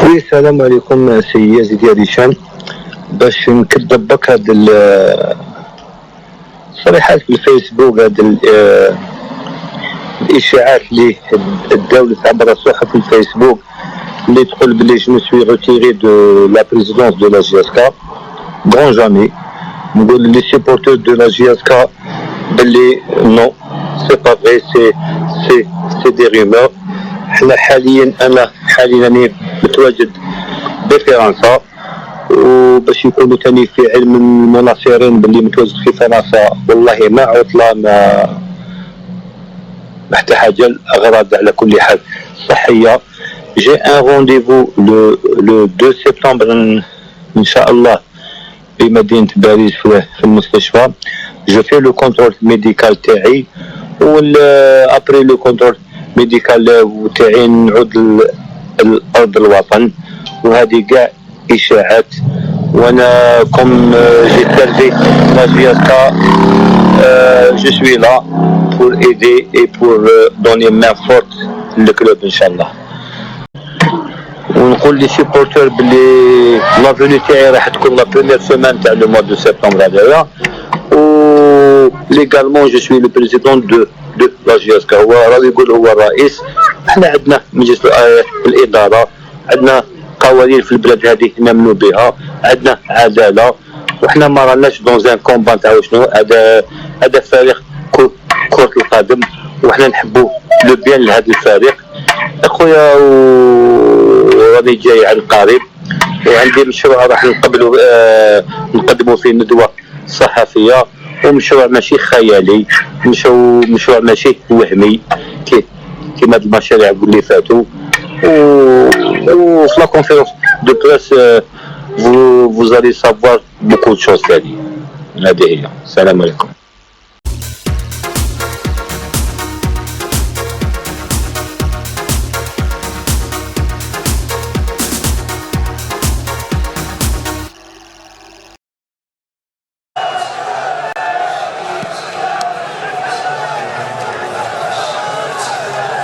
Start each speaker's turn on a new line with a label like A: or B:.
A: وي السلام عليكم سي يزيد هشام. باش نكذب بك هاد الصريحات في الفيسبوك، هاد الاشاعات اللي داولت عبر صفحة الفيسبوك اللي تقول بلي جو سوي روتيري دو لا بريزيدونس دو لا جي اس كا. بون جامي نقول لي سيبورتور دو لا جي اس كا بلي نو سي با فري، سي دي رومور. انا حاليا راني متواجد بفرنسا، وباش يكونوا تاني في علم المناصرين باللي متواجد في فرنسا والله ما عطلة ما حتى حاجة. الأغراض على كل حال صحية. جي ان رونديفو لو 2 سبتمبر ان شاء الله بمدينة باريس في المستشفى. جو في لو كونترول ميديكال تاعي، ابري لو كونترول ميديكال تاعي نعود لأرض الوطن. وهذه كاع إشاعات، وانا كوم جي سيرفي لا جي اس كا جو سوي لا بور ايدي اي بور دوني مان فورت للكلوب ان شاء الله. ونقول لي سيبورتور بلي لا فيني تاعي راح تكون لا بروميير سيمان تاع لو موا دو سبتمبر هذايا. و ليغالمون جو سوي لو بريزيدون دو لا جي اس كا. هو راه يقول هو الرئيس. احنا عندنا مجلس الاداره، عندنا قوانين في البلاد هذه نامنوا بها، عندنا عداله، وحنا ما راناش دون زان كومبان تاع شنو. هذا فريق كرة القدم، وحنا نحبوا لو بيان لهذا الفريق اخويا. وراني جاي على القريب، وعندي مشروع راح نقدموا فيه ندوه صحفيه، ومشروع ماشي خيالي، مشروع ماشي وهمي كيما هاد المشاريع اللي فاتوا. وفي لا كونفيرونس دو بريس vous allez savoir beaucoup de choses. هذه هي. السلام عليكم.